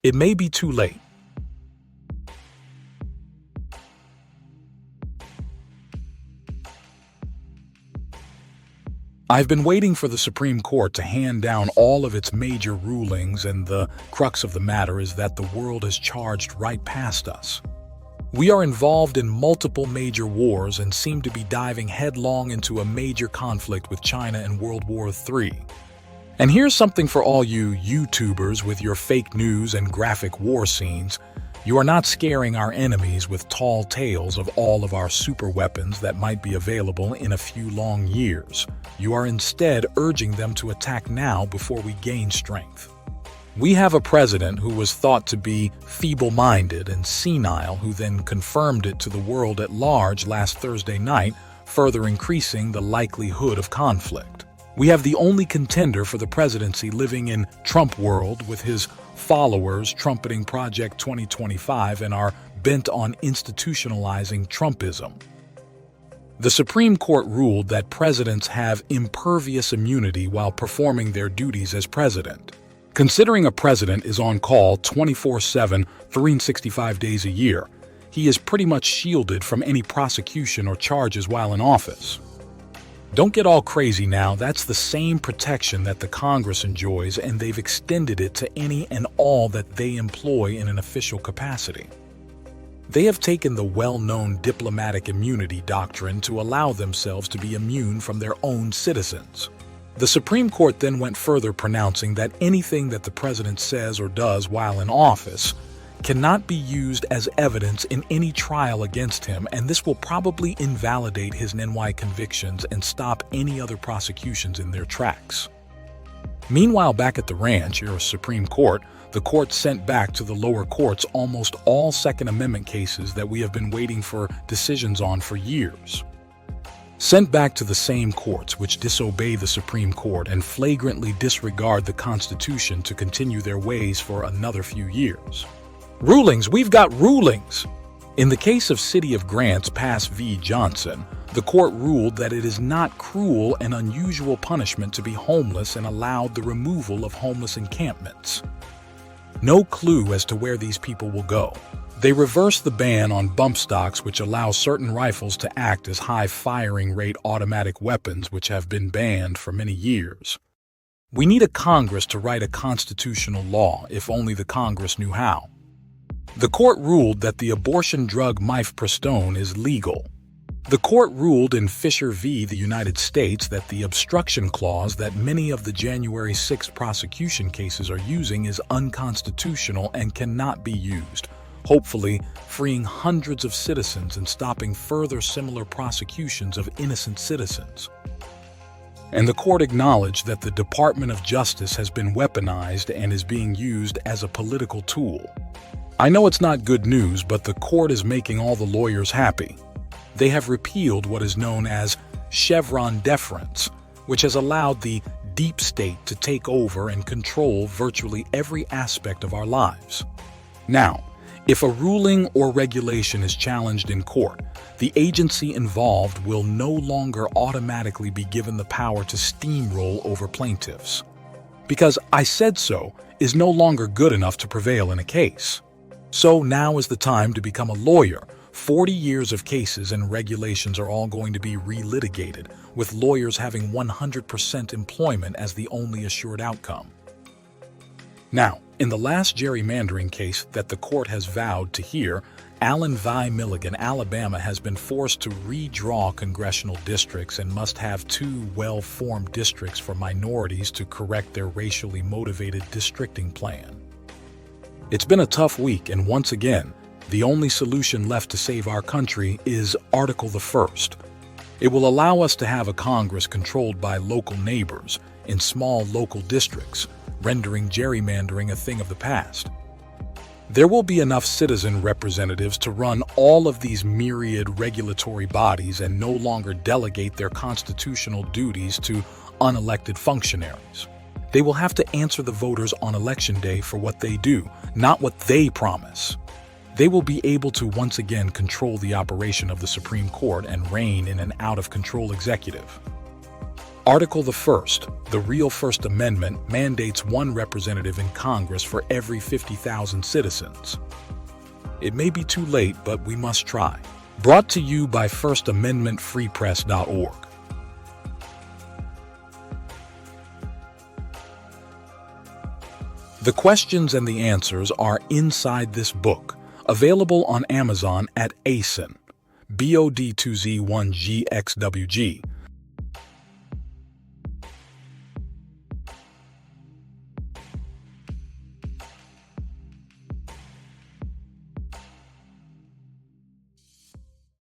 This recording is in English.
It may be too late. I've been waiting for the Supreme Court to hand down all of its major rulings, and the crux of the matter is that the world has charged right past us. We are involved in multiple major wars and seem to be diving headlong into a major conflict with China in World War III. And here's something for all you YouTubers with your fake news and graphic war scenes. You are not scaring our enemies with tall tales of all of our super weapons that might be available in a few long years. You are instead urging them to attack now before we gain strength. We have a president who was thought to be feeble-minded and senile, who then confirmed it to the world at large last Thursday night, further increasing the likelihood of conflict. We have the only contender for the presidency living in Trump world, with his followers trumpeting Project 2025 and are bent on institutionalizing Trumpism. The Supreme Court ruled that presidents have impervious immunity while performing their duties as president. Considering a president is on call 24/7, 365 days a year, he is pretty much shielded from any prosecution or charges while in office. Don't get all crazy now, that's the same protection that the Congress enjoys, and they've extended it to any and all that they employ in an official capacity. They have taken the well-known diplomatic immunity doctrine to allow themselves to be immune from their own citizens. The Supreme Court then went further, pronouncing that anything that the president says or does while in office cannot be used as evidence in any trial against him, and this will probably invalidate his NY convictions and stop any other prosecutions in their tracks. Meanwhile, back at the ranch, your Supreme Court, the court sent back to the lower courts almost all Second Amendment cases that we have been waiting for decisions on for years. Sent back to the same courts which disobey the Supreme Court and flagrantly disregard the Constitution to continue their ways for another few years. Rulings, we've got rulings! In the case of City of Grants Pass v. Johnson, the court ruled that it is not cruel and unusual punishment to be homeless and allowed the removal of homeless encampments. No clue as to where these people will go. They reversed the ban on bump stocks, which allow certain rifles to act as high firing rate automatic weapons, which have been banned for many years. We need a Congress to write a constitutional law, if only the Congress knew how. The court ruled that the abortion drug mifepristone is legal. The court ruled in Fisher v. the United States that the obstruction clause that many of the January 6 prosecution cases are using is unconstitutional and cannot be used, hopefully freeing hundreds of citizens and stopping further similar prosecutions of innocent citizens. And the court acknowledged that the Department of Justice has been weaponized and is being used as a political tool. I know it's not good news, but the court is making all the lawyers happy. They have repealed what is known as Chevron deference, which has allowed the deep state to take over and control virtually every aspect of our lives. Now, if a ruling or regulation is challenged in court, the agency involved will no longer automatically be given the power to steamroll over plaintiffs. Because "I said so" is no longer good enough to prevail in a case. So now is the time to become a lawyer. 40 years of cases and regulations are all going to be relitigated, with lawyers having 100% employment as the only assured outcome. Now, in the last gerrymandering case that the court has vowed to hear, Allen v. Milligan, Alabama has been forced to redraw congressional districts and must have 2 well-formed districts for minorities to correct their racially motivated districting plan. It's been a tough week, and once again, the only solution left to save our country is Article the 1st. It will allow us to have a Congress controlled by local neighbors in small local districts, rendering gerrymandering a thing of the past. There will be enough citizen representatives to run all of these myriad regulatory bodies and no longer delegate their constitutional duties to unelected functionaries. They will have to answer the voters on Election Day for what they do, not what they promise. They will be able to once again control the operation of the Supreme Court and rein in an out-of-control executive. Article the First, the real First Amendment, mandates one representative in Congress for every 50,000 citizens. It may be too late, but we must try. Brought to you by FirstAmendmentFreePress.org. The questions and the answers are inside this book, available on Amazon at ASIN, BOD2Z1GXWG,